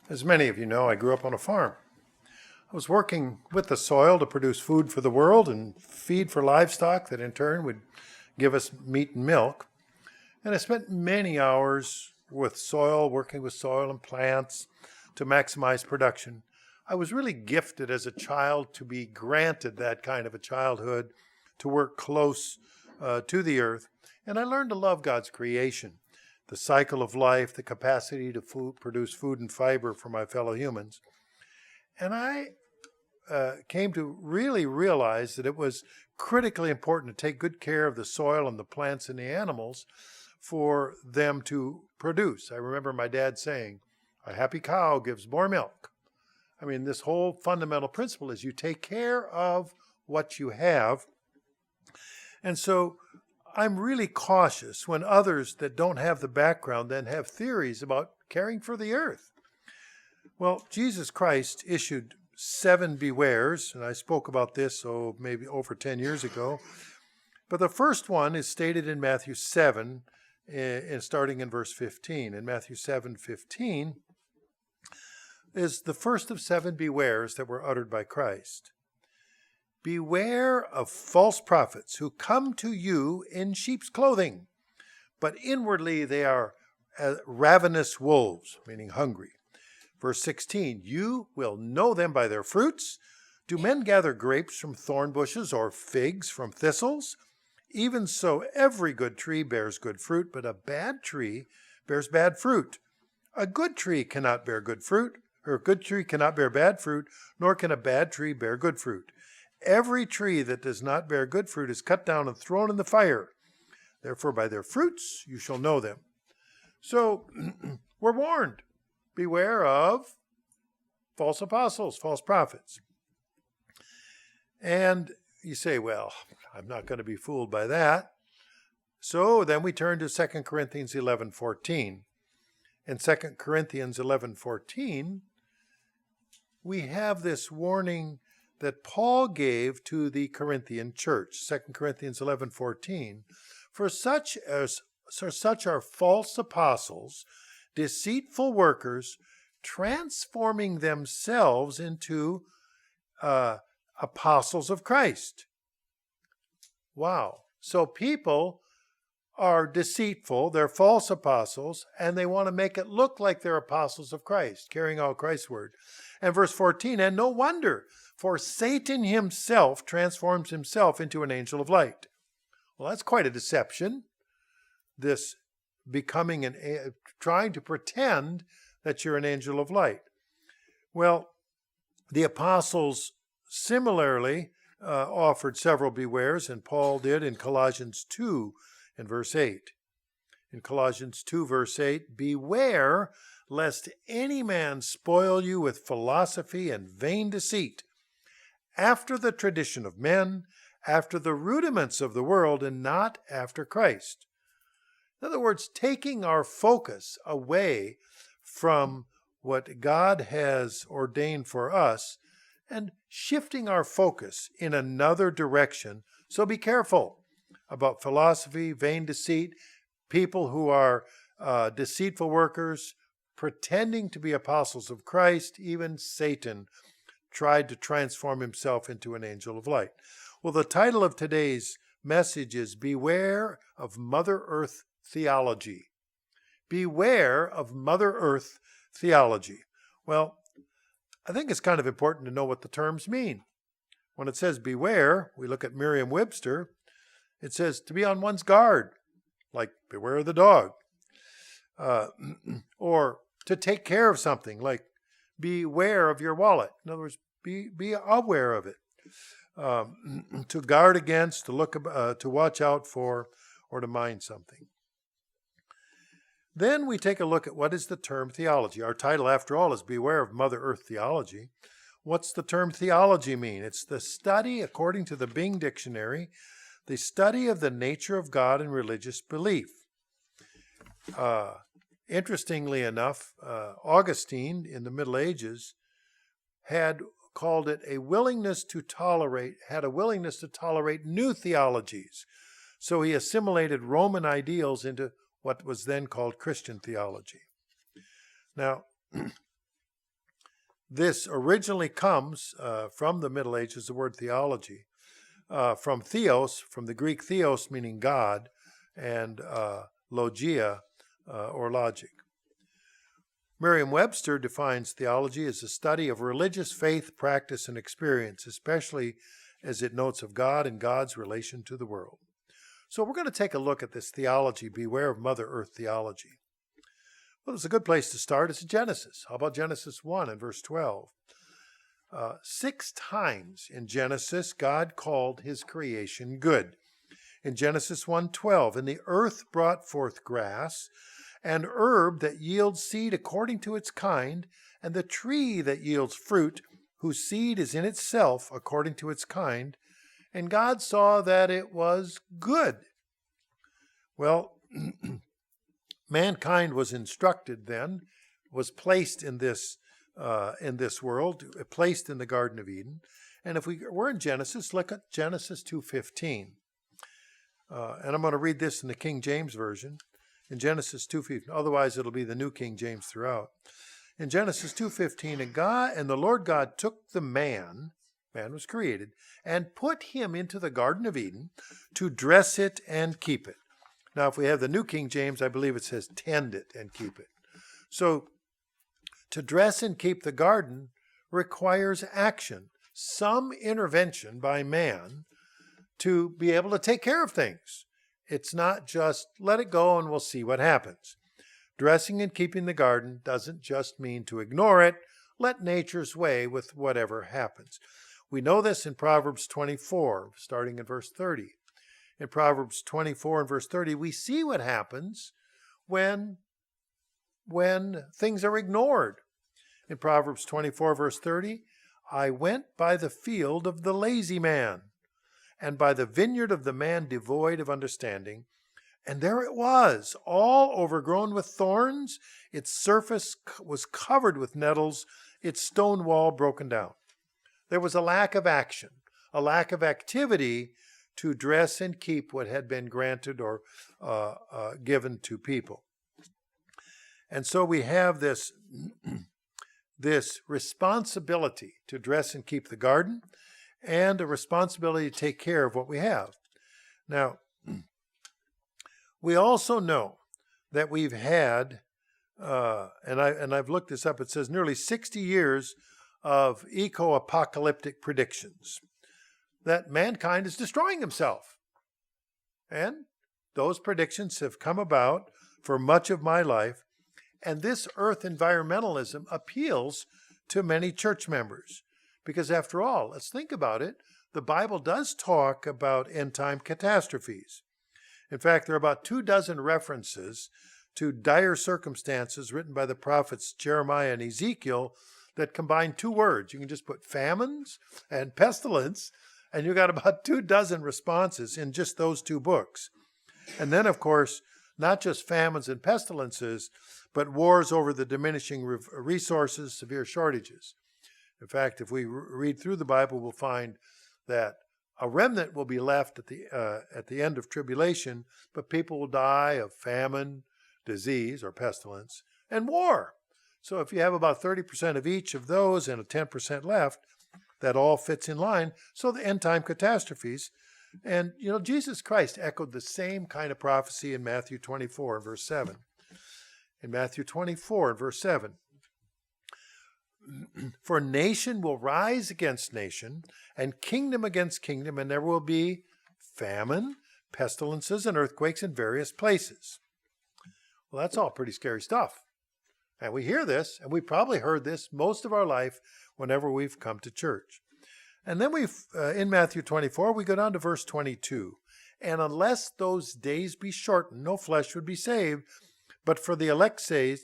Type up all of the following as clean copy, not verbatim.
As many of you know, I grew up on a farm. I was working with the soil to produce food for the world and feed for livestock that in turn would give us meat and milk. And I spent many hours with soil, working with soil and plants to maximize production. I was really gifted as a child to be granted that kind of a childhood, to work close to the earth. And I learned to love God's creation, the cycle of life, the capacity to produce food and fiber for my fellow humans. And I came to really realize that it was critically important to take good care of the soil and the plants and the animals for them to produce. I remember my dad saying, "A happy cow gives more milk." I mean, this whole fundamental principle is you take care of what you have. And so I'm really cautious when others that don't have the background then have theories about caring for the earth. Well, Jesus Christ issued 7 bewares, and I spoke about this, maybe over 10 years ago. But the first one is stated in Matthew 7, starting in verse 15. In Matthew 7:15 is the first of 7 bewares that were uttered by Christ. Beware of false prophets who come to you in sheep's clothing, but inwardly they are ravenous wolves, meaning hungry. Verse 16, you will know them by their fruits. Do men gather grapes from thorn bushes or figs from thistles? Even so, every good tree bears good fruit, but a bad tree bears bad fruit. A good tree cannot bear good fruit, or a good tree cannot bear bad fruit, nor can a bad tree bear good fruit. Every tree that does not bear good fruit is cut down and thrown in the fire. Therefore, by their fruits you shall know them. So, we're warned. Beware of false apostles, false prophets. And you say, well, I'm not going to be fooled by that. So then we turn to 2 Corinthians 11:14. In 2 Corinthians 11:14, we have this warning that Paul gave to the Corinthian church. 2 Corinthians 11:14. For such are false apostles, deceitful workers, transforming themselves into apostles of Christ. Wow. So people are deceitful, they're false apostles, and they want to make it look like they're apostles of Christ, carrying out Christ's word. And verse 14, and no wonder, for Satan himself transforms himself into an angel of light. Well, that's quite a deception, this becoming trying to pretend that you're an angel of light. Well, the apostles similarly offered several bewares, and Paul did in Colossians 2 in verse 8. In Colossians 2 verse 8, beware lest any man spoil you with philosophy and vain deceit, after the tradition of men, after the rudiments of the world, and not after Christ. In other words, taking our focus away from what God has ordained for us and shifting our focus in another direction. So be careful about philosophy, vain deceit, people who are deceitful workers, pretending to be apostles of Christ. Even Satan tried to transform himself into an angel of light. Well, the title of today's message is Beware of Mother Earth Theology. Beware of Mother Earth Theology. Well, I think it's kind of important to know what the terms mean. When it says beware, we look at Merriam-Webster, it says to be on one's guard, like beware of the dog. Or to take care of something, like beware of your wallet. In other words, be aware of it. To guard against, to watch out for, or to mind something. Then we take a look at what is the term theology. Our title, after all, is Beware of Mother Earth Theology. What's the term theology mean? It's the study, according to the Bing Dictionary, the study of the nature of God and religious belief. Interestingly enough, Augustine in the Middle Ages had called it a willingness to tolerate new theologies. So he assimilated Roman ideals into what was then called Christian theology. Now, This originally comes from the Middle Ages, the word theology, from theos, from the Greek theos meaning God, and logia, or logic. Merriam-Webster defines theology as the study of religious faith, practice, and experience, especially as it notes of God and God's relation to the world. So we're going to take a look at this theology, beware of Mother Earth theology. Well, it's a good place to start. It's Genesis. How about Genesis 1 and verse 12? 6 times in Genesis, God called his creation good. In Genesis 1:12, and the earth brought forth grass, and herb that yields seed according to its kind, and the tree that yields fruit, whose seed is in itself according to its kind. And God saw that it was good. Well, mankind was instructed then, was placed in this world, placed in the Garden of Eden. And if we're in Genesis, look at Genesis 2:15. And I'm going to read this in the King James Version. In Genesis 2:15, otherwise it'll be the New King James throughout. In Genesis 2:15, and the Lord God took the man was created, and put him into the Garden of Eden to dress it and keep it. Now, if we have the New King James, I believe it says tend it and keep it. So, to dress and keep the garden requires action, some intervention by man to be able to take care of things. It's not just let it go and we'll see what happens. Dressing and keeping the garden doesn't just mean to ignore it, let nature's way with whatever happens. We know this in Proverbs 24, starting in verse 30. In Proverbs 24 and verse 30, we see what happens when things are ignored. In Proverbs 24, verse 30, I went by the field of the lazy man, and by the vineyard of the man devoid of understanding. And there it was, all overgrown with thorns. Its surface was covered with nettles, its stone wall broken down. There was a lack of action, a lack of activity to dress and keep what had been granted or given to people. And so we have this, this responsibility to dress and keep the garden, and a responsibility to take care of what we have. Now, we also know that we've had, and I've looked this up, it says nearly 60 years of eco-apocalyptic predictions that mankind is destroying himself. And those predictions have come about for much of my life, and this earth environmentalism appeals to many church members. Because after all, let's think about it, the Bible does talk about end-time catastrophes. In fact, there are about 24 references to dire circumstances written by the prophets Jeremiah and Ezekiel that combine 2 words. You can just put famines and pestilence, and you got about 24 responses in just those 2 books. And then, of course, not just famines and pestilences, but wars over the diminishing resources, severe shortages. In fact, if we read through the Bible, we'll find that a remnant will be left at the end of tribulation, but people will die of famine, disease, or pestilence, and war. So if you have about 30% of each of those and a 10% left, that all fits in line. So the end-time catastrophes. And, Jesus Christ echoed the same kind of prophecy in Matthew 24 and verse 7. In Matthew 24 and verse 7, for nation will rise against nation, and kingdom against kingdom, and there will be famine, pestilences, and earthquakes in various places. Well, that's all pretty scary stuff. And we hear this, and we probably heard this most of our life whenever we've come to church. And then in Matthew 24, we go down to verse 22. And unless those days be shortened, no flesh would be saved, but for the elect's sake,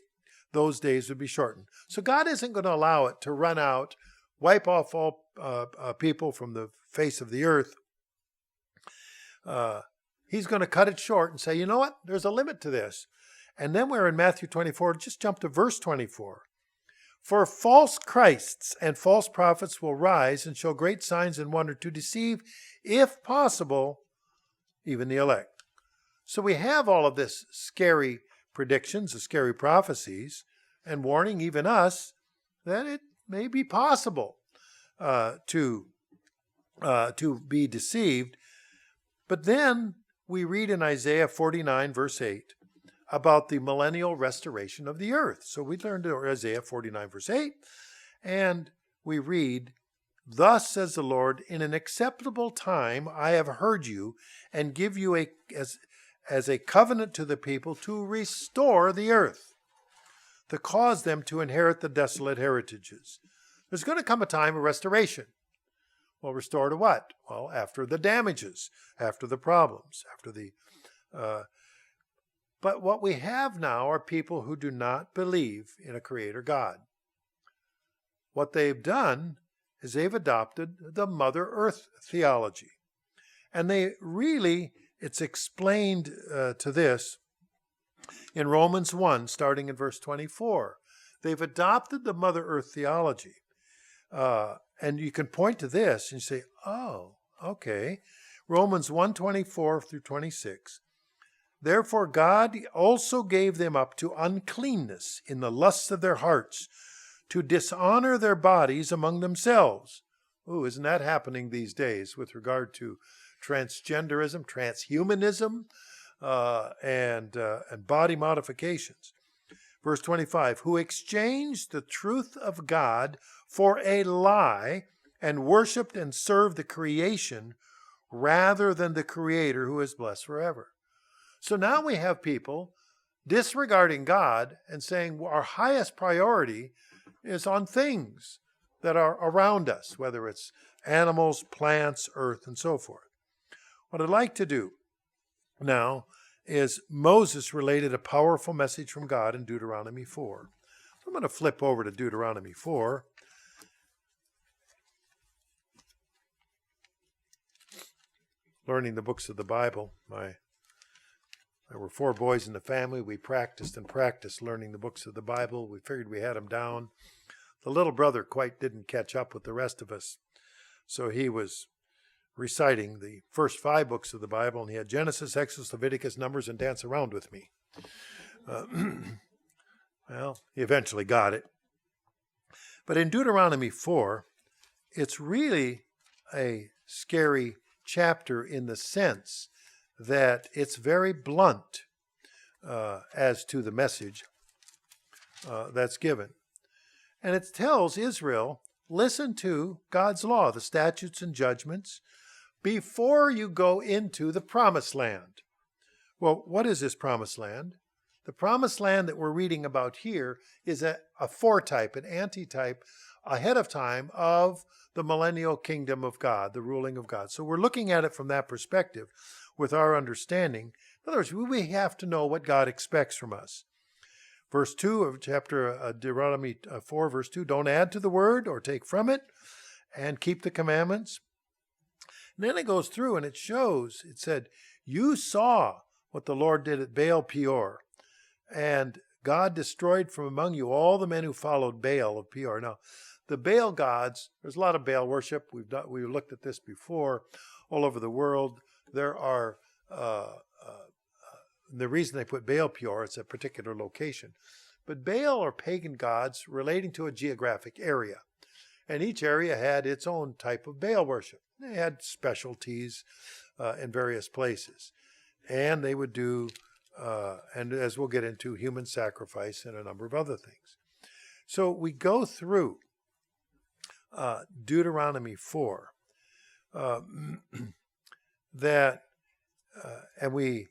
those days would be shortened. So God isn't going to allow it to run out, wipe off all people from the face of the earth. He's going to cut it short and say, you know what? There's a limit to this. And then we're in Matthew 24. Just jump to verse 24. For false Christs and false prophets will rise and show great signs and wonder to deceive, if possible, even the elect. So we have all of this scary predictions, the scary prophecies, and warning even us that may be possible to be deceived. But then we read in Isaiah 49, verse 8, about the millennial restoration of the earth. So we learned to Isaiah 49, verse 8, and we read, "Thus says the Lord, in an acceptable time I have heard you, and give you as a covenant to the people to restore the earth, to cause them to inherit the desolate heritages." There's going to come a time of restoration. Well, restore to what? Well, after the damages, after the problems, after the... But what we have now are people who do not believe in a creator God. What they've done is they've adopted the Mother Earth theology. And it's explained to this in Romans 1, starting in verse 24. They've adopted the Mother Earth theology. And you can point to this and say, oh, okay. Romans 1:24 through 26. "Therefore God also gave them up to uncleanness in the lusts of their hearts, to dishonor their bodies among themselves." Ooh, isn't that happening these days with regard to transgenderism, transhumanism, and body modifications? Verse 25, "Who exchanged the truth of God for a lie and worshiped and served the creation rather than the Creator, who is blessed forever." So now we have people disregarding God and saying our highest priority is on things that are around us, whether it's animals, plants, earth, and so forth. What I'd like to do now is Moses related a powerful message from God in Deuteronomy 4. I'm going to flip over to Deuteronomy 4. Learning the books of the Bible. There were 4 boys in the family. We practiced and practiced learning the books of the Bible. We figured we had them down. The little brother quite didn't catch up with the rest of us. So he was reciting the first 5 books of the Bible, and he had Genesis, Exodus, Leviticus, Numbers, and Dance Around with me. Well, he eventually got it. But in Deuteronomy 4, it's really a scary chapter in the sense that it's very blunt as to the message that's given. And it tells Israel, listen to God's law, the statutes and judgments, before you go into the promised land. Well, what is this promised land? The promised land that we're reading about here is a foretype, an antitype, ahead of time of the millennial kingdom of God, the ruling of God. So we're looking at it from that perspective with our understanding. In other words, we have to know what God expects from us. Verse 2 of chapter Deuteronomy 4, verse 2, "Don't add to the word or take from it, and keep the commandments." And then it goes through and it shows, it said, "You saw what the Lord did at Baal Peor, and God destroyed from among you all the men who followed Baal of Peor." Now, the Baal gods, there's a lot of Baal worship. We've looked at this before all over the world. There are, the reason they put Baal Peor, it's a particular location. But Baal are pagan gods relating to a geographic area. And each area had its own type of Baal worship. They had specialties in various places. And they would do, and as we'll get into, human sacrifice and a number of other things. So we go through Deuteronomy 4, and we,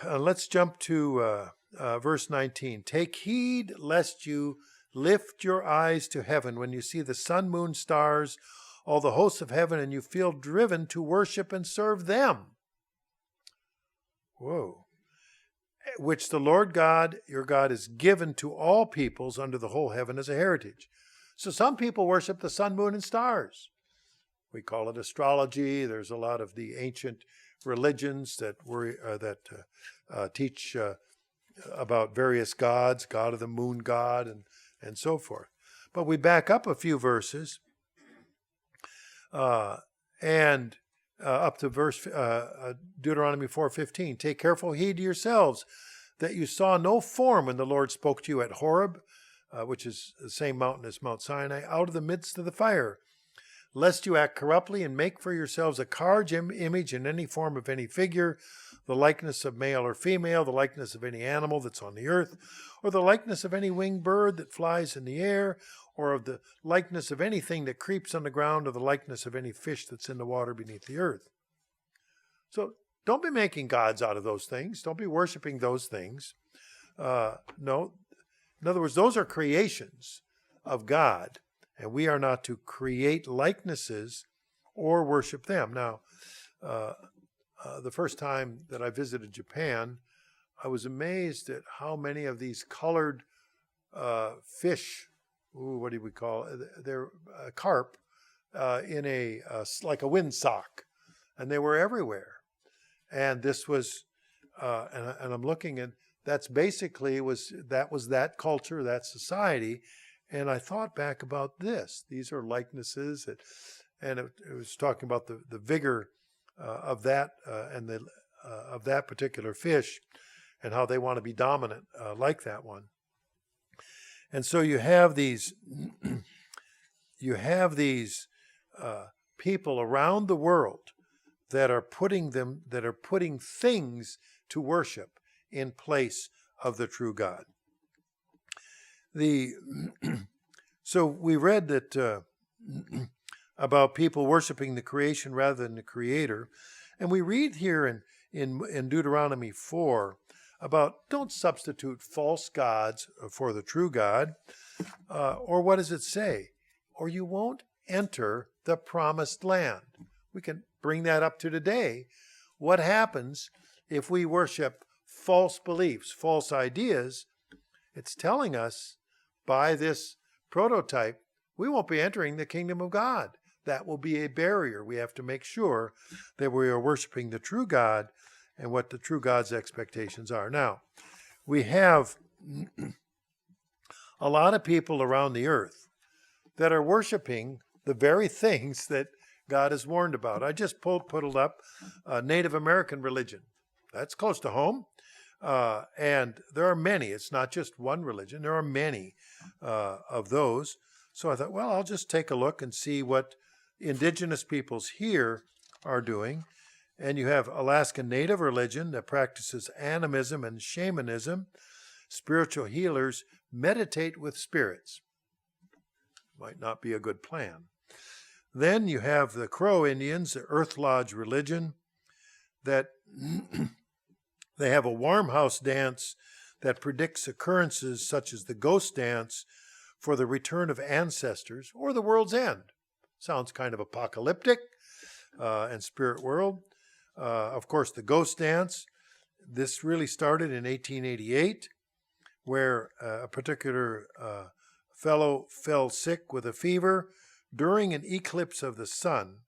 let's jump to verse 19. "Take heed lest you lift your eyes to heaven when you see the sun, moon, stars, all the hosts of heaven, and you feel driven to worship and serve them." Whoa. "Which the Lord God, your God, is given to all peoples under the whole heaven as a heritage." So some people worship the sun, moon, and stars. We call it astrology. There's a lot of the ancient religions that teach about various gods, God of the moon god, and so forth. But we back up a few verses, and up to verse Deuteronomy 4:15. "Take careful heed to yourselves that you saw no form when the Lord spoke to you at Horeb which is the same mountain as Mount Sinai, out of the midst of the fire, lest you act corruptly and make for yourselves a carved image in any form of any figure, the likeness of male or female, the likeness of any animal that's on the earth, or the likeness of any winged bird that flies in the air, or of the likeness of anything that creeps on the ground, or the likeness of any fish that's in the water beneath the earth. So don't be making gods out of those things. Don't be worshiping those things. No. In other words, those are creations of God, and we are not to create likenesses or worship them. Now, the first time that I visited Japan, I was amazed at how many of these colored fish, what do we call it? They're carp, in like a windsock, and they were everywhere. And this was, and I'm looking at, that's basically that was that culture, that society. And I thought back about this. These are likenesses, and it was talking about the vigor of that and of that particular fish, and how they want to be dominant like that one. And so you have these people around the world that are putting things to worship in place of the true God. So we read that about people worshiping the creation rather than the Creator, and we read here in Deuteronomy 4 about don't substitute false gods for the true God, or what does it say? Or you won't enter the promised land. We can bring that up to today. What happens if we worship false beliefs, false ideas? It's telling us by this prototype, we won't be entering the kingdom of God. That will be a barrier. We have to make sure that we are worshiping the true God and what the true God's expectations are. Now, we have a lot of people around the earth that are worshiping the very things that God has warned about. I just put it up, Native American religion. That's close to home. And there are many. It's not just one religion. There are many of those. So I thought, well, I'll just take a look and see what indigenous peoples here are doing. And you have Alaskan Native religion that practices animism and shamanism. Spiritual healers meditate with spirits. Might not be a good plan. Then you have the Crow Indians, the Earth Lodge religion, that they have a warm house dance that predicts occurrences such as the ghost dance for the return of ancestors or the world's end. Sounds kind of apocalyptic and spirit world. Of course, the ghost dance, this really started in 1888, where a particular fellow fell sick with a fever during an eclipse of the sun,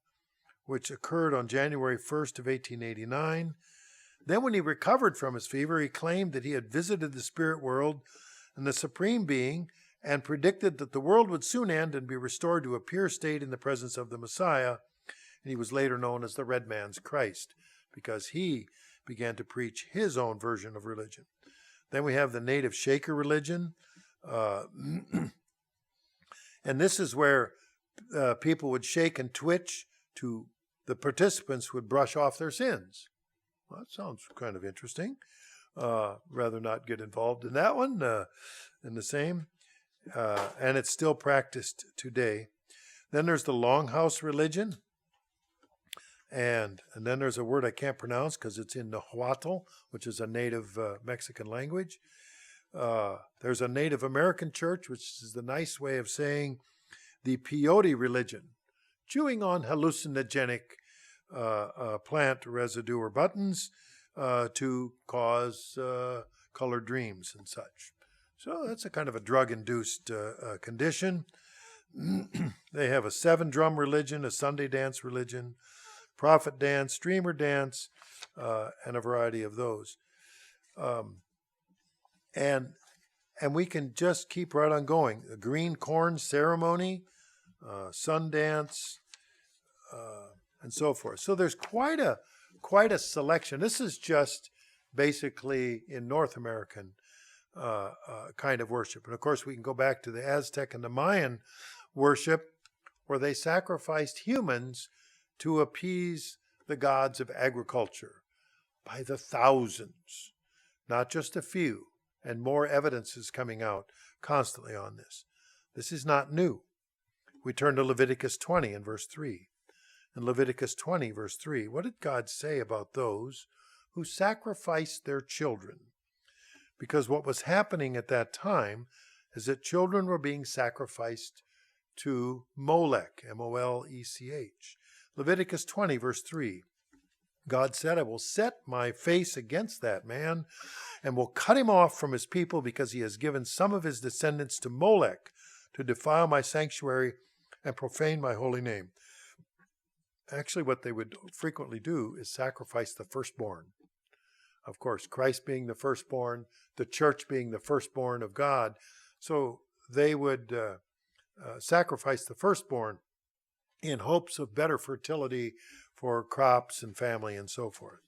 which occurred on January 1st of 1889. Then when he recovered from his fever, he claimed that he had visited the spirit world and the Supreme Being and predicted that the world would soon end and be restored to a pure state in the presence of the Messiah. And he was later known as the Red Man's Christ because he began to preach his own version of religion. Then we have the Native Shaker religion. And this is where people would shake and twitch to the participants would brush off their sins. Well, that sounds kind of interesting. Rather not get involved in that one. In the same. And it's still practiced today. Then there's the Longhouse religion. And then there's a word I can't pronounce because it's in Nahuatl, which is a native Mexican language. There's a Native American church, which is the nice way of saying the peyote religion, chewing on hallucinogenic plant residue or buttons to cause colored dreams and such. So that's a kind of a drug-induced condition. They have a 7-drum religion, a Sunday dance religion, prophet dance, streamer dance, and a variety of those. And we can just keep right on going. The green corn ceremony, sun dance, and so forth. So there's quite a selection. This is just basically in North American kind of worship. And of course, we can go back to the Aztec and the Mayan worship, where they sacrificed humans to appease the gods of agriculture by the thousands, not just a few. And more evidence is coming out constantly on this. This is not new. We turn to Leviticus 20 and verse 3. In Leviticus 20, verse 3, what did God say about those who sacrificed their children? Because what was happening at that time is that children were being sacrificed to Molech, M-O-L-E-C-H. Leviticus 20, verse 3, God said, I will set my face against that man and will cut him off from his people because he has given some of his descendants to Molech to defile my sanctuary and profane my holy name. Actually, what they would frequently do is sacrifice the firstborn. Of course, Christ being the firstborn, the church being the firstborn of God. So they would sacrifice the firstborn in hopes of better fertility for crops and family and so forth.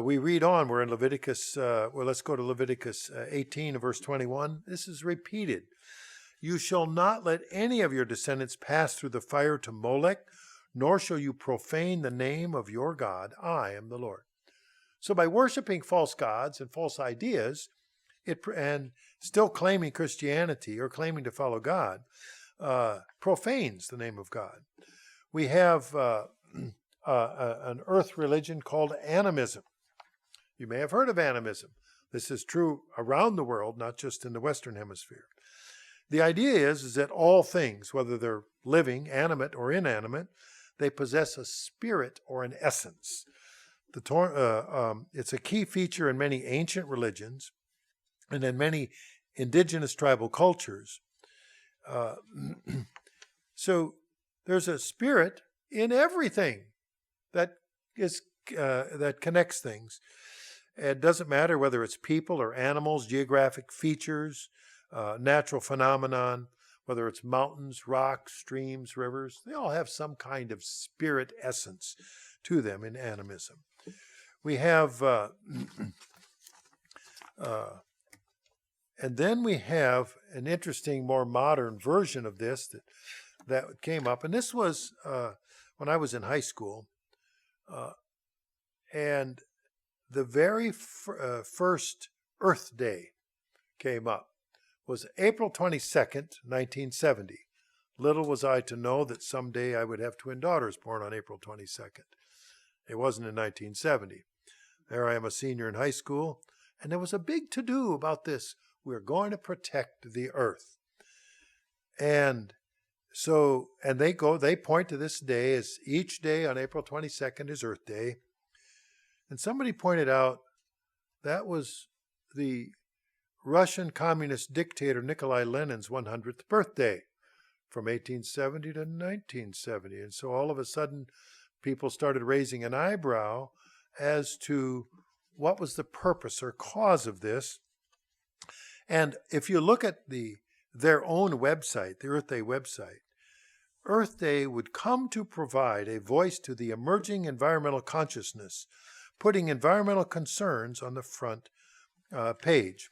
We read on, we're in Leviticus, let's go to Leviticus 18, verse 21. This is repeated. You shall not let any of your descendants pass through the fire to Molech, nor shall you profane the name of your God. I am the Lord. So by worshiping false gods and false ideas, and still claiming Christianity or claiming to follow God, profanes the name of God. We have an earth religion called animism. You may have heard of animism. This is true around the world, not just in the Western Hemisphere. The idea is that all things, whether they're living, animate, or inanimate, they possess a spirit or an essence. It's a key feature in many ancient religions and in many indigenous tribal cultures. So there's a spirit in everything that connects things. It doesn't matter whether it's people or animals, geographic features, natural phenomenon, whether it's mountains, rocks, streams, rivers. They all have some kind of spirit essence to them in animism. We have, and then we have an interesting, more modern version of this that came up. And this was when I was in high school. And the very first Earth Day came up. Was April 22nd, 1970. Little was I to know that someday I would have twin daughters born on April 22nd. It wasn't in 1970. There I am, a senior in high school, and there was a big to-do about this. We're going to protect the earth. And so, and they point to this day as each day on April 22nd is Earth Day. And somebody pointed out that was the Russian communist dictator Nikolai Lenin's 100th birthday from 1870 to 1970. And so all of a sudden, people started raising an eyebrow as to what was the purpose or cause of this. And if you look at their own website, the Earth Day website, Earth Day would come to provide a voice to the emerging environmental consciousness, putting environmental concerns on the front page.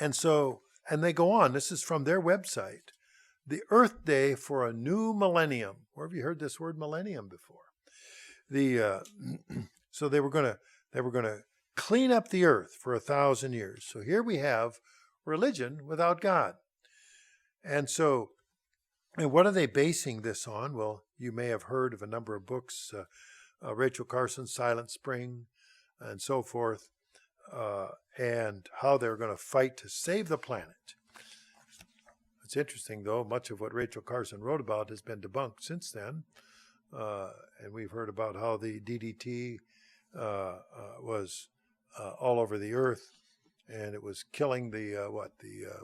And so, and they go on, this is from their website, the Earth Day for a new millennium. Where have you heard this word millennium before? So they were going to clean up the earth for 1,000 years. So here we have religion without God. And so, and what are they basing this on? Well, you may have heard of a number of books, Rachel Carson's Silent Spring and so forth, and how they're going to fight to save the planet. It's interesting, though, much of what Rachel Carson wrote about has been debunked since then. And we've heard about how the DDT was all over the earth, and it was killing the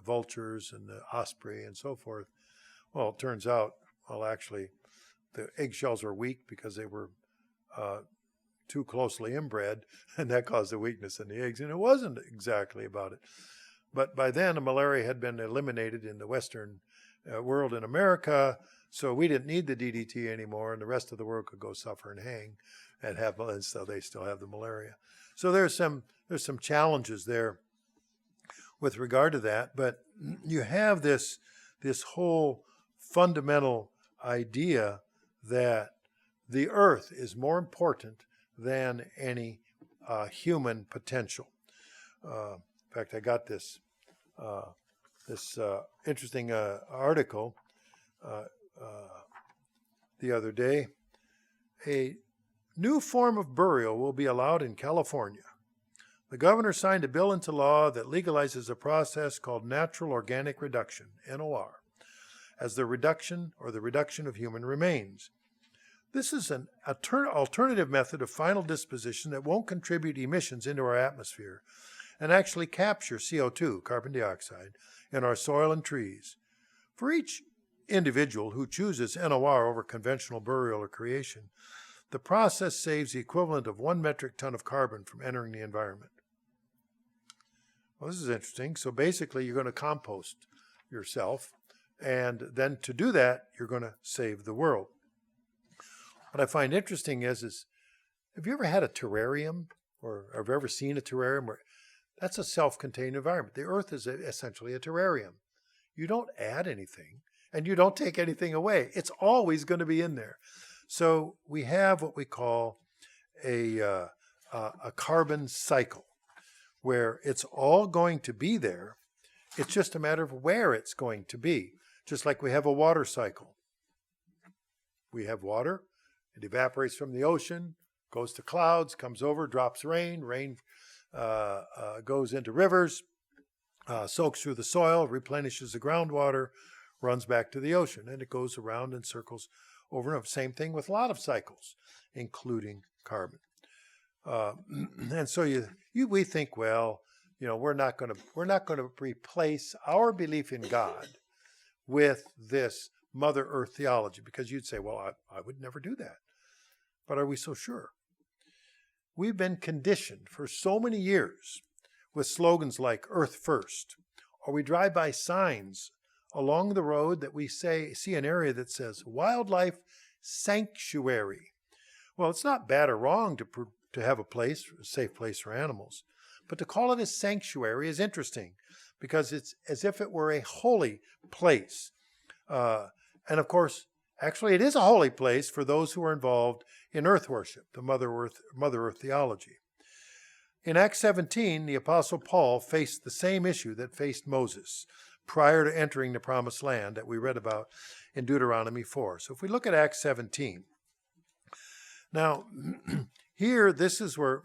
vultures and the osprey and so forth. Well, it turns out, actually, the eggshells were weak because they were too closely inbred, and that caused the weakness in the eggs. And it wasn't exactly about it. But by then, malaria had been eliminated in the Western world in America, so we didn't need the DDT anymore, and the rest of the world could go suffer and hang, and so they still have the malaria. So there's some there's some challenges there with regard to that. But you have this whole fundamental idea that the earth is more important than any human potential. In fact, I got this interesting article the other day. A new form of burial will be allowed in California. The governor signed a bill into law that legalizes a process called natural organic reduction, NOR, as the reduction of human remains. This is an alternative method of final disposition that won't contribute emissions into our atmosphere and actually capture CO2, carbon dioxide, in our soil and trees. For each individual who chooses NOR over conventional burial or cremation, the process saves the equivalent of 1 metric ton of carbon from entering the environment. Well, this is interesting. So basically, you're going to compost yourself, and then to do that, you're going to save the world. What I find interesting is have you ever had a terrarium, or have you ever seen a terrarium? That's a self-contained environment. The earth is essentially a terrarium. You don't add anything, and you don't take anything away. It's always going to be in there. So we have what we call a carbon cycle, where it's all going to be there. It's just a matter of where it's going to be. Just like we have a water cycle. We have water. It evaporates from the ocean, goes to clouds, comes over, drops rain. Rain goes into rivers, soaks through the soil, replenishes the groundwater, runs back to the ocean, and it goes around in circles over and over. Same thing with a lot of cycles, including carbon. And so we think, well, we're not going to replace our belief in God with this Mother Earth theology, because you'd say, well, I would never do that. But are we so sure? We've been conditioned for so many years with slogans like Earth First, or we drive by signs along the road that we see an area that says Wildlife Sanctuary. Well, it's not bad or wrong to have a safe place for animals, but to call it a sanctuary is interesting because it's as if it were a holy place. And of course, actually, it is a holy place for those who are involved in earth worship, the Mother Earth theology. In Acts 17, the Apostle Paul faced the same issue that faced Moses prior to entering the Promised Land that we read about in Deuteronomy 4. So if we look at Acts 17, now here, this is where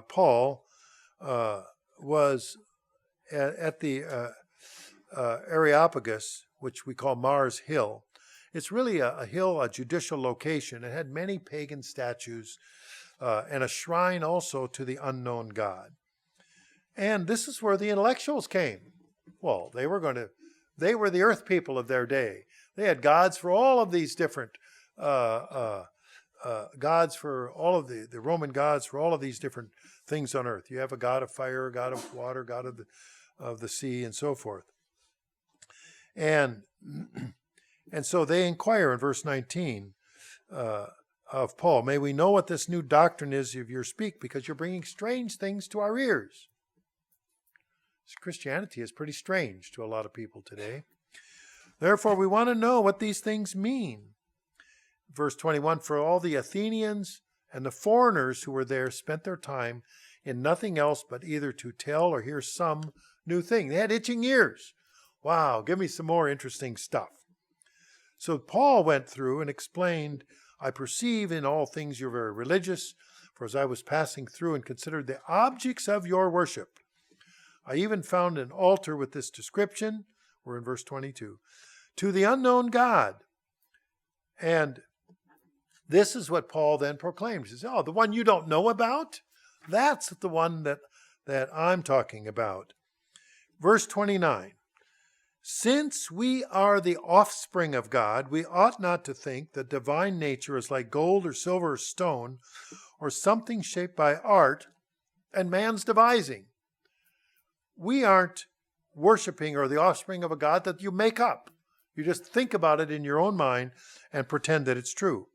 Paul was at the Areopagus, which we call Mars Hill. It's really a hill, a judicial location. It had many pagan statues and a shrine also to the unknown God. And this is where the intellectuals came. Well, they were the earth people of their day. They had gods for all of these different gods for all of the Roman gods for all of these different things on earth. You have a god of fire, a god of water, god of the sea, and so forth. And so they inquire in verse 19 of Paul, may we know what this new doctrine is of your speak, because you're bringing strange things to our ears. Christianity is pretty strange to a lot of people today. Therefore, we want to know what these things mean. Verse 21, for all the Athenians and the foreigners who were there spent their time in nothing else but either to tell or hear some new thing. They had itching ears. Wow, give me some more interesting stuff. So Paul went through and explained, I perceive in all things you're very religious, for as I was passing through and considered the objects of your worship, I even found an altar with this description, we're in verse 22, to the unknown God. And this is what Paul then proclaims. He says, the one you don't know about? That's the one that I'm talking about. Verse 29, since we are the offspring of God, we ought not to think that divine nature is like gold or silver or stone or something shaped by art and man's devising. We aren't worshiping or the offspring of a God that you make up. You just think about it in your own mind and pretend that it's true.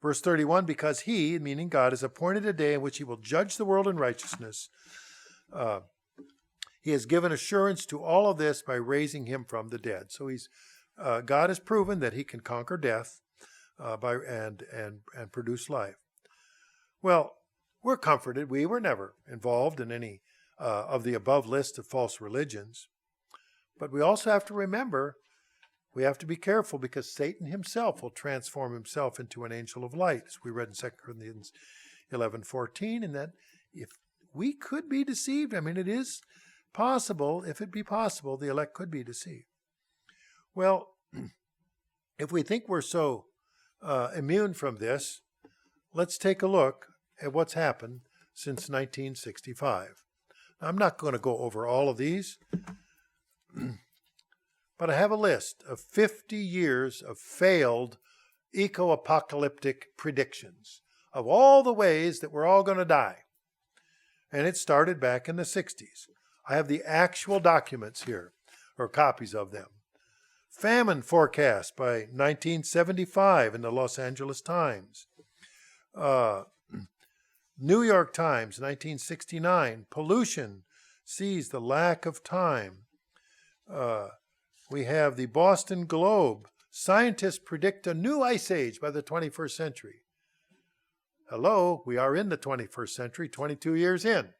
Verse 31, because he, meaning God, has appointed a day in which he will judge the world in righteousness He has given assurance to all of this by raising him from the dead. So God has proven that he can conquer death and produce life. Well, we're comforted. We were never involved in any of the above list of false religions. But we also have to remember, we have to be careful because Satan himself will transform himself into an angel of light, as we read in 2 Corinthians 11:14, and that if we could be deceived, I mean, it is possible, if it be possible, the elect could be deceived. Well, if we think we're so immune from this, let's take a look at what's happened since 1965. Now, I'm not going to go over all of these, but I have a list of 50 years of failed eco-apocalyptic predictions of all the ways that we're all going to die. And it started back in the 60s. I have the actual documents here, or copies of them. Famine forecast by 1975 in the Los Angeles Times. New York Times, 1969. Pollution sees the lack of time. We have the Boston Globe. Scientists predict a new ice age by the 21st century. Hello, we are in the 21st century, 22 years in.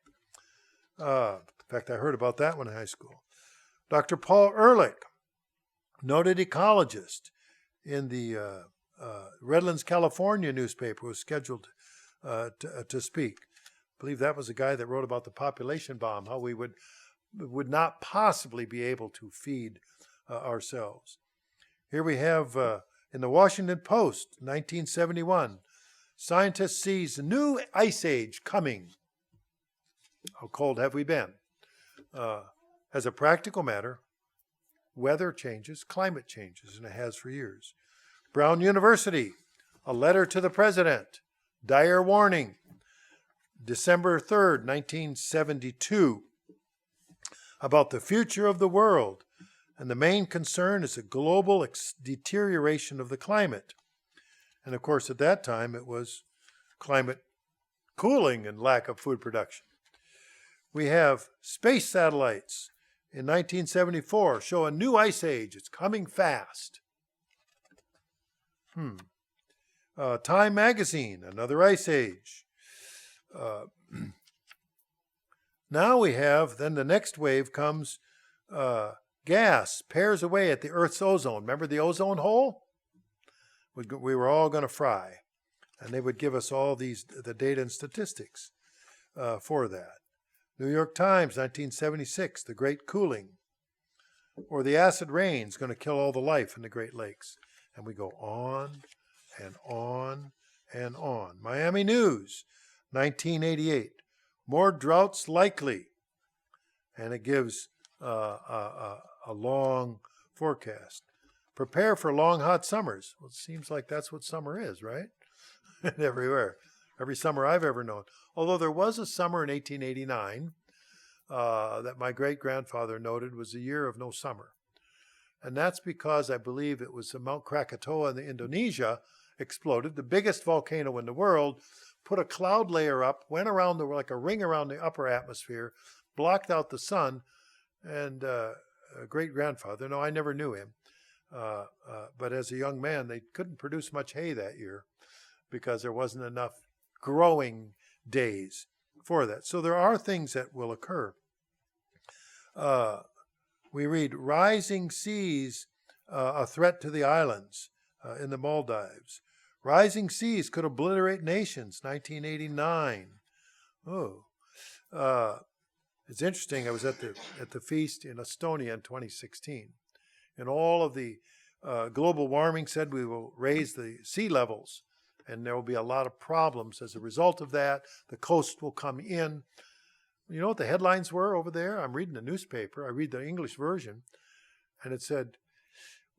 In fact, I heard about that one in high school. Dr. Paul Ehrlich, noted ecologist in the Redlands, California newspaper, was scheduled to speak. I believe that was the guy that wrote about the population bomb, how we would not possibly be able to feed ourselves. Here we have in the Washington Post, 1971, scientists sees a new ice age coming. How cold have we been? As a practical matter, weather changes, climate changes, and it has for years. Brown University, a letter to the president, dire warning, December 3rd, 1972, about the future of the world. And the main concern is a global deterioration of the climate. And of course, at that time, it was climate cooling and lack of food production. We have space satellites in 1974 show a new ice age. It's coming fast. Time magazine, another ice age. Now we have, then the next wave comes, gas pairs away at the Earth's ozone. Remember the ozone hole? We were all going to fry. And they would give us all the data and statistics for that. New York Times, 1976, the Great Cooling. Or the acid rain is going to kill all the life in the Great Lakes. And we go on and on and on. Miami News, 1988, more droughts likely. And it gives a long forecast. Prepare for long, hot summers. Well, it seems like that's what summer is, right? Everywhere. Every summer I've ever known. Although there was a summer in 1889 that my great-grandfather noted was a year of no summer. And that's because I believe it was Mount Krakatoa in Indonesia exploded, the biggest volcano in the world, put a cloud layer up, went around like a ring around the upper atmosphere, blocked out the sun, and great-grandfather, no, I never knew him, but as a young man, they couldn't produce much hay that year because there wasn't enough growing days for that. So there are things that will occur. We read, rising seas, a threat to the islands in the Maldives. Rising seas could obliterate nations, 1989. It's interesting, I was at the feast in Estonia in 2016, and all of the global warming said we will raise the sea levels, and there will be a lot of problems as a result of that. The coast will come in. You know what the headlines were over there? I'm reading the newspaper. I read the English version, and it said,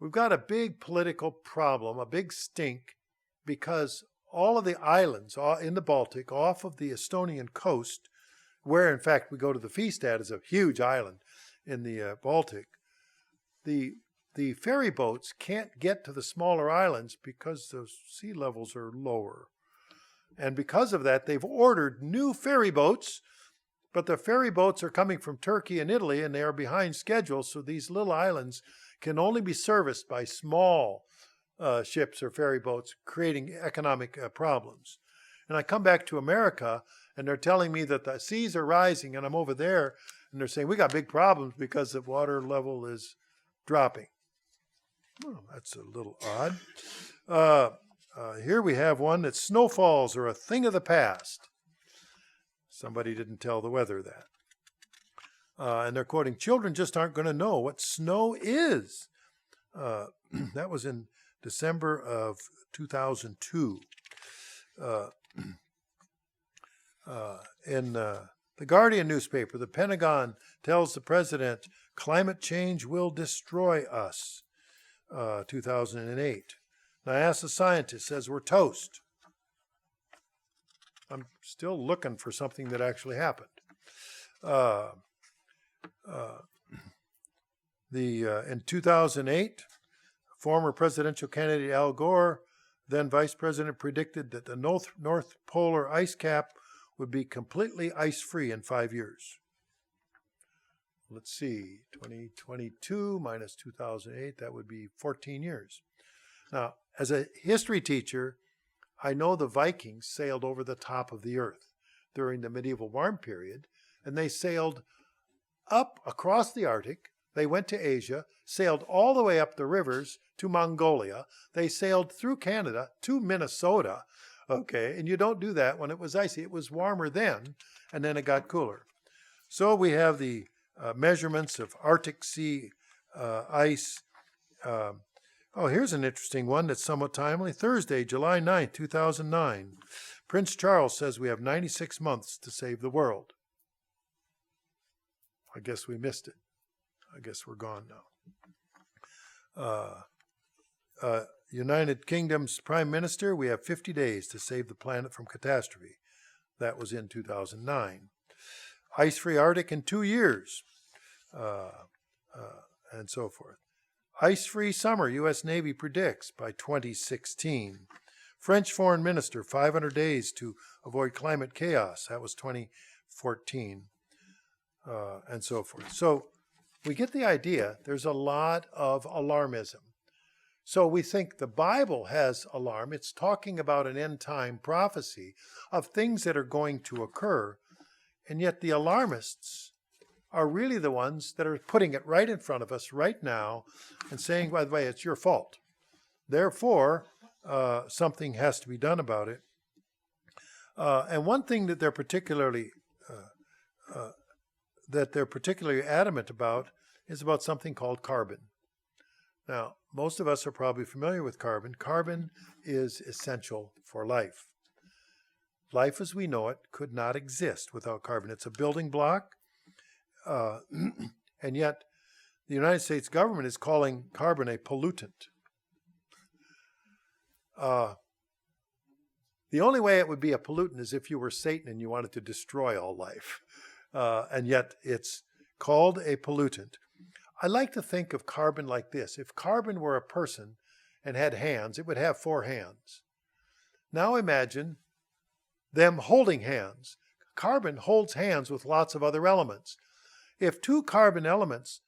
we've got a big political problem, a big stink, because all of the islands in the Baltic off of the Estonian coast, where in fact we go to the feast at, is a huge island in the Baltic. The ferry boats can't get to the smaller islands because the sea levels are lower. And because of that, they've ordered new ferry boats, But the ferry boats are coming from Turkey and Italy, and they are behind schedule, so these little islands can only be serviced by small ships or ferry boats, creating economic problems. And I come back to America, and they're telling me that the seas are rising, and I'm over there, and they're saying, we got big problems because the water level is dropping. Well, that's a little odd. Here we have one that snowfalls are a thing of the past. Somebody didn't tell the weather that. And they're quoting, children just aren't going to know what snow is. That was in December of 2002. In the Guardian newspaper, the Pentagon tells the president, climate change will destroy us. 2008. NASA scientist says we're toast. I'm still looking for something that actually happened. In 2008, former presidential candidate Al Gore, then vice president, predicted that the North Polar ice cap would be completely ice-free in 5 years. Let's see, 2022 minus 2008, that would be 14 years. Now, as a history teacher, I know the Vikings sailed over the top of the earth during the medieval warm period, and they sailed up across the Arctic. They went to Asia, sailed all the way up the rivers to Mongolia. They sailed through Canada to Minnesota, okay? And you don't do that when it was icy. It was warmer then, and then it got cooler. So we have the measurements of Arctic Sea ice. Here's an interesting one that's somewhat timely. Thursday, July 9th, 2009. Prince Charles says we have 96 months to save the world. I guess we missed it. I guess we're gone now. United Kingdom's Prime Minister, we have 50 days to save the planet from catastrophe. That was in 2009. Ice-free Arctic in 2 years, and so forth. Ice-free summer, U.S. Navy predicts by 2016. French Foreign Minister, 500 days to avoid climate chaos. That was 2014, and so forth. So we get the idea. There's a lot of alarmism. So we think the Bible has alarm. It's talking about an end-time prophecy of things that are going to occur, and yet the alarmists are really the ones that are putting it right in front of us right now and saying, by the way, it's your fault. Therefore, something has to be done about it. And one thing that they're particularly adamant about is about something called carbon. Now, most of us are probably familiar with carbon. Carbon is essential for life. Life as we know it could not exist without carbon. It's a building block. And yet, the United States government is calling carbon a pollutant. The only way it would be a pollutant is if you were Satan and you wanted to destroy all life. And yet, it's called a pollutant. I like to think of carbon like this. If carbon were a person and had hands, it would have 4 hands. Now imagine them holding hands. Carbon holds hands with lots of other elements. If 2 carbon elements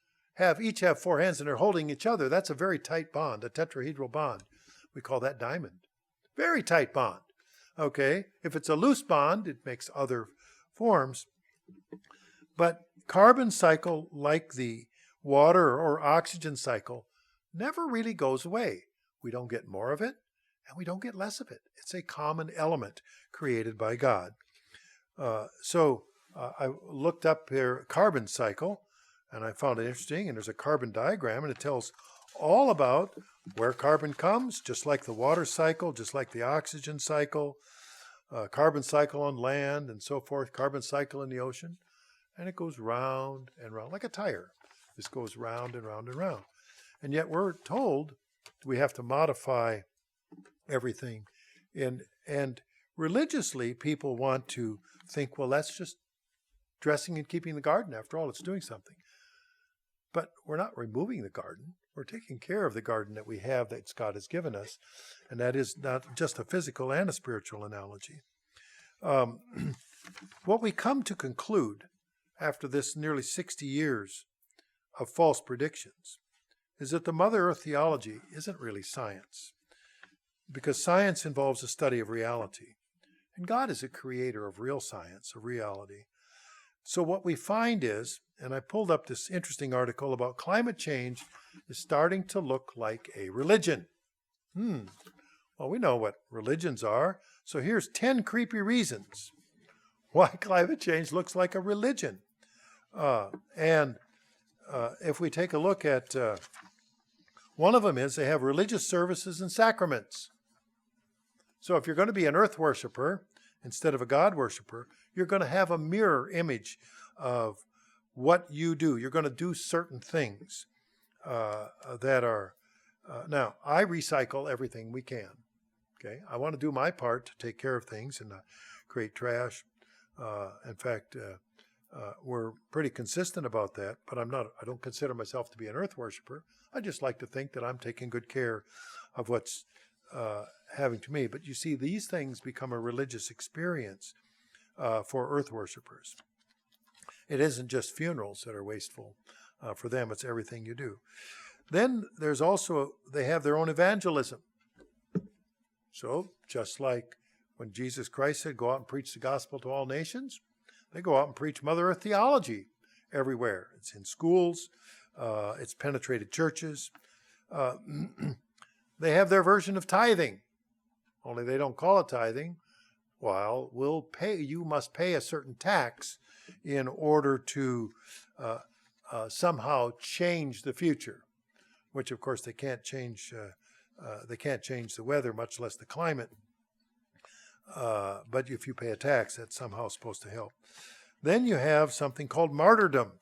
each have 4 hands and they're holding each other, that's a very tight bond, a tetrahedral bond. We call that diamond. Very tight bond. Okay? If it's a loose bond, it makes other forms. But carbon cycle, like the water or oxygen cycle, never really goes away. We don't get more of it, and we don't get less of it. It's a common element created by God. I looked up here carbon cycle, and I found it interesting, and there's a carbon diagram, and it tells all about where carbon comes, just like the water cycle, just like the oxygen cycle, carbon cycle on land, and so forth, carbon cycle in the ocean, and it goes round and round, like a tire. This goes round and round and round. And yet we're told we have to modify everything. And religiously, people want to think, well, that's just dressing and keeping the garden. After all, it's doing something. But we're not removing the garden. We're taking care of the garden that we have that God has given us. And that is not just a physical and a spiritual analogy. What we come to conclude after this nearly 60 years of false predictions is that the Mother Earth theology isn't really science, because science involves a study of reality. And God is a creator of real science, of reality. So what we find is, and I pulled up this interesting article about climate change is starting to look like a religion. Well, we know what religions are. So here's 10 creepy reasons why climate change looks like a religion. If we take a look at one of them is they have religious services and sacraments. So if you're going to be an earth worshiper instead of a God worshiper, you're going to have a mirror image of what you do. You're going to do certain things that are... now, I recycle everything we can. Okay, I want to do my part to take care of things and not create trash. In fact, we're pretty consistent about that, but I don't consider myself to be an earth worshiper. I just like to think that I'm taking good care of what's having to me. But you see, these things become a religious experience for earth worshippers. It isn't just funerals that are wasteful. For them, it's everything you do. Then there's also, they have their own evangelism. So just like when Jesus Christ said, go out and preach the gospel to all nations, they go out and preach Mother Earth theology everywhere. It's in schools. It's penetrated churches. They have their version of tithing, only they don't call it tithing. Well, you must pay a certain tax in order to somehow change the future, which of course they can't change. They can't change the weather, much less the climate. But if you pay a tax, that's somehow supposed to help. Then you have something called martyrdom.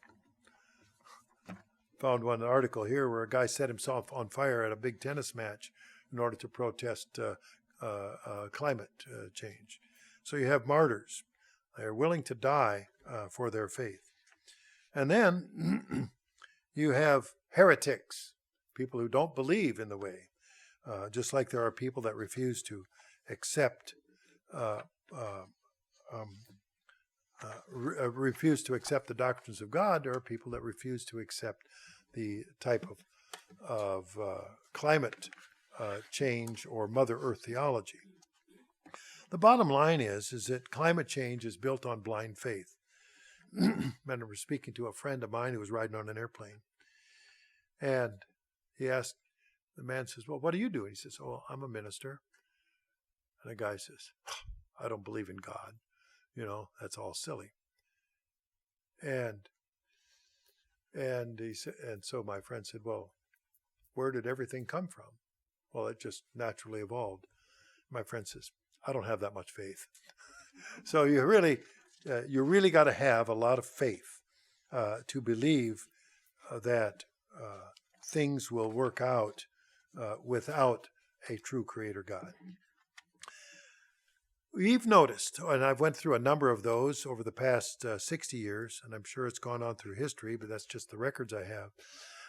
Found one article here where a guy set himself on fire at a big tennis match in order to protest climate change. So you have martyrs. They're willing to die for their faith. And then you have heretics, people who don't believe in the way. Just like there are people that refuse to accept the doctrines of God, there are people that refuse to accept the type of climate change or Mother Earth theology. The bottom line is that climate change is built on blind faith. I remember speaking to a friend of mine who was riding on an airplane, and he asked, the man says, well, what do you do? And he says, oh, I'm a minister. And the guy says, I don't believe in God. You know, that's all silly. And he said, and so my friend said, well, where did everything come from? Well, it just naturally evolved. My friend says, I don't have that much faith. So you really got to have a lot of faith to believe that things will work out without a true creator God. We've noticed, and I've went through a number of those over the past 60 years, and I'm sure it's gone on through history, but that's just the records I have,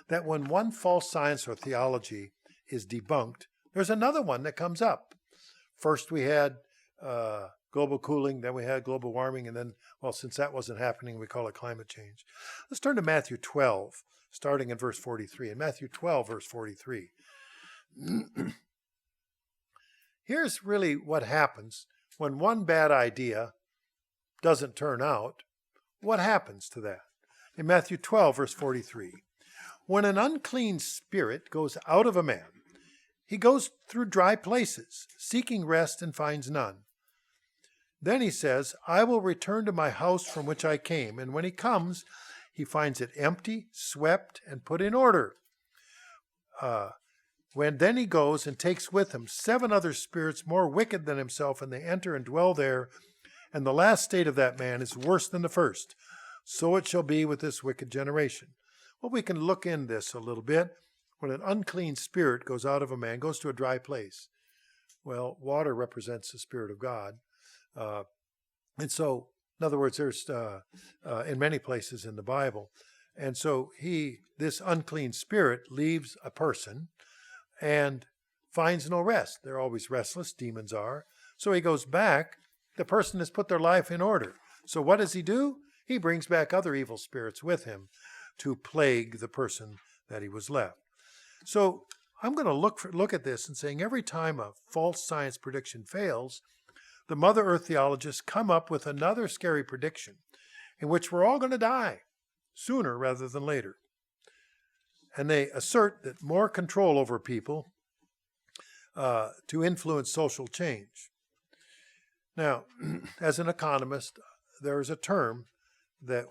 that when one false science or theology is debunked, there's another one that comes up. First we had global cooling, then we had global warming, and then, well, since that wasn't happening, we call it climate change. Let's turn to Matthew 12, starting in verse 43. In Matthew 12, verse 43, here's really what happens when one bad idea doesn't turn out. What happens to that? In Matthew 12, verse 43, when an unclean spirit goes out of a man, he goes through dry places, seeking rest and finds none. Then he says, I will return to my house from which I came. And when he comes, he finds it empty, swept, and put in order. Then he goes and takes with him 7 other spirits more wicked than himself, and they enter and dwell there. And the last state of that man is worse than the first. So it shall be with this wicked generation. Well, we can look in this a little bit. When an unclean spirit goes out of a man, goes to a dry place. Well, water represents the Spirit of God. And so, in other words, there's in many places in the Bible. And so this unclean spirit leaves a person and finds no rest. They're always restless, demons are. So he goes back. The person has put their life in order. So what does he do? he brings back other evil spirits with him to plague the person that he was left. So I'm going to look at this and saying every time a false science prediction fails, the Mother Earth theologists come up with another scary prediction in which we're all going to die sooner rather than later. And they assert that more control over people to influence social change. Now, as an economist, there is a term that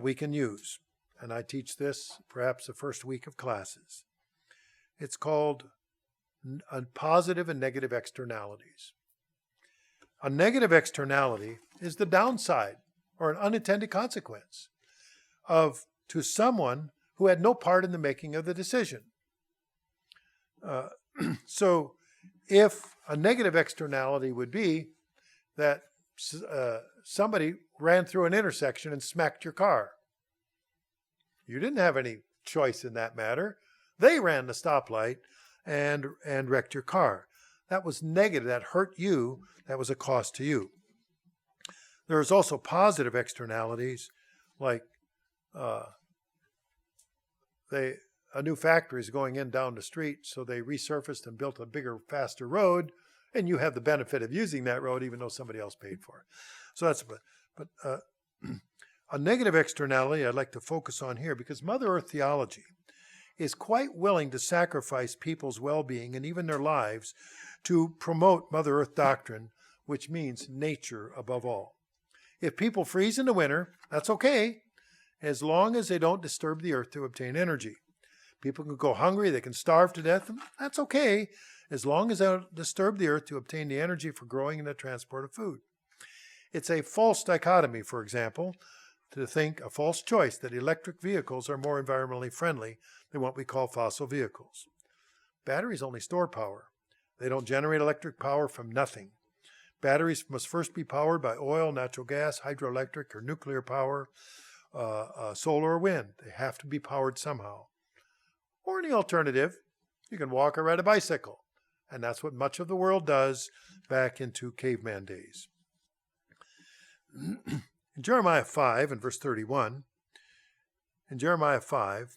we can use, and I teach this perhaps the first week of classes. It's called positive and negative externalities. A negative externality is the downside or an unintended consequence to someone who had no part in the making of the decision. So if a negative externality would be that somebody ran through an intersection and smacked your car. You didn't have any choice in that matter. They ran the stoplight and wrecked your car. That was negative. That hurt you. That was a cost to you. There's also positive externalities, like a new factory is going in down the street, so they resurfaced and built a bigger, faster road, and you have the benefit of using that road even though somebody else paid for it. So that's a negative externality I'd like to focus on here, because Mother Earth theology is quite willing to sacrifice people's well-being and even their lives to promote Mother Earth doctrine, which means nature above all. If people freeze in the winter, that's okay, as long as they don't disturb the earth to obtain energy. People can go hungry, they can starve to death, and that's okay, as long as they don't disturb the earth to obtain the energy for growing and the transport of food. It's a false dichotomy, for example, to think, a false choice, that electric vehicles are more environmentally friendly than what we call fossil vehicles. Batteries only store power. They don't generate electric power from nothing. Batteries must first be powered by oil, natural gas, hydroelectric, or nuclear power, solar or wind. They have to be powered somehow. Or any alternative, you can walk or ride a bicycle. And that's what much of the world does back into caveman days. In Jeremiah 5 and verse 31, in Jeremiah 5,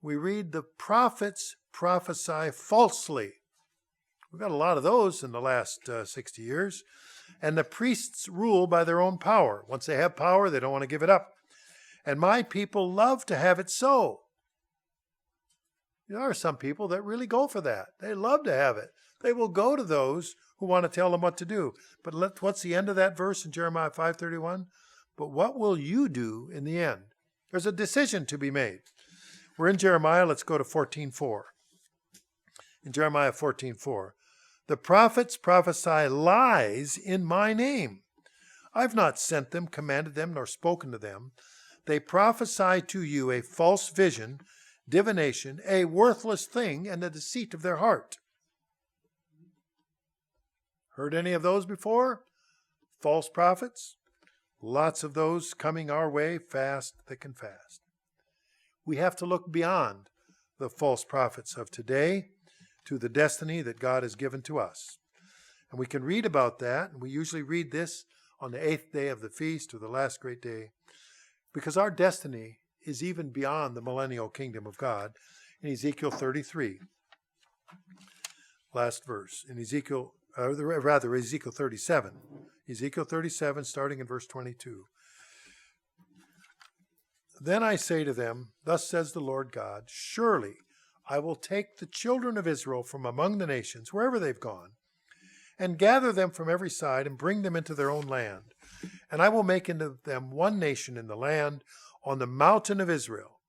we read, the prophets prophesy falsely. We've got a lot of those in the last 60 years. And the priests rule by their own power. Once they have power, they don't want to give it up. And my people love to have it so. There are some people that really go for that. They love to have it. They will go to those who want to tell them what to do. But what's the end of that verse in Jeremiah 5:31? But what will you do in the end? There's a decision to be made. We're in Jeremiah. Let's go to 14:4. In Jeremiah 14:4, the prophets prophesy lies in my name. I've not sent them, commanded them, nor spoken to them. They prophesy to you a false vision, divination, a worthless thing, and the deceit of their heart. Heard any of those before? False prophets? Lots of those coming our way, fast, thick and fast. We have to look beyond the false prophets of today to the destiny that God has given to us. And we can read about that, and we usually read this on the 8th day of the feast or the last great day, because our destiny is even beyond the millennial kingdom of God in Ezekiel 33. Last verse. In Ezekiel 37. Ezekiel 37, starting in verse 22. Then I say to them, thus says the Lord God, surely I will take the children of Israel from among the nations, wherever they've gone, and gather them from every side and bring them into their own land. And I will make into them one nation in the land, on the mountain of Israel,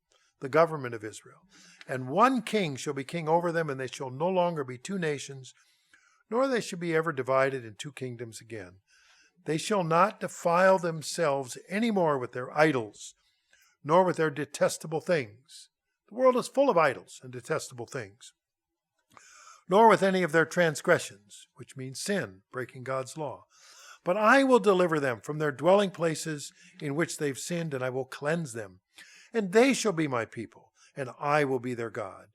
the government of Israel. And one king shall be king over them, and they shall no longer be two nations, nor they shall be ever divided in two kingdoms again. They shall not defile themselves any more with their idols, nor with their detestable things. The world is full of idols and detestable things. Nor with any of their transgressions, which means sin, breaking God's law. But I will deliver them from their dwelling places in which they've sinned, and I will cleanse them. And they shall be my people, and I will be their God.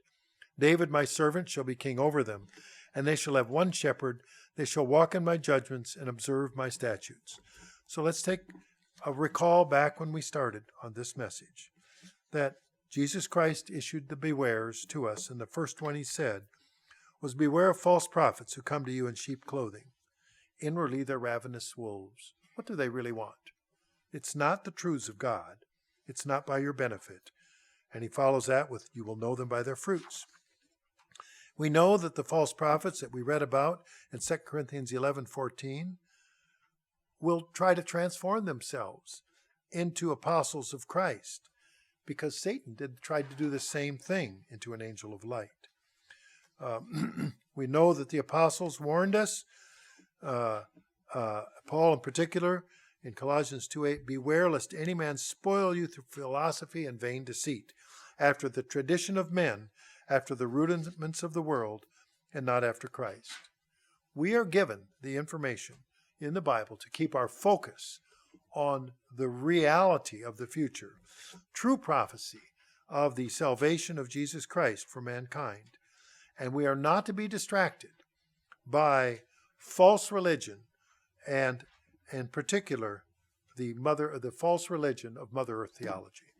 David, my servant, shall be king over them, and they shall have one shepherd. They shall walk in my judgments and observe my statutes. So let's take a recall back when we started on this message, that Jesus Christ issued the bewares to us, and the first one he said was, beware of false prophets who come to you in sheep clothing. Inwardly they're ravenous wolves. What do they really want? It's not the truths of God. It's not by your benefit. And he follows that with, you will know them by their fruits. We know that the false prophets that we read about in 2 Corinthians 11:14 will try to transform themselves into apostles of Christ, because Satan tried to do the same thing into an angel of light. We know that the apostles warned us, Paul in particular, in Colossians 2:8, beware lest any man spoil you through philosophy and vain deceit, after the tradition of men, after the rudiments of the world, and not after Christ. We are given the information in the Bible to keep our focus on the reality of the future, true prophecy of the salvation of Jesus Christ for mankind. And we are not to be distracted by false religion, and in particular, the false religion of Mother Earth theology.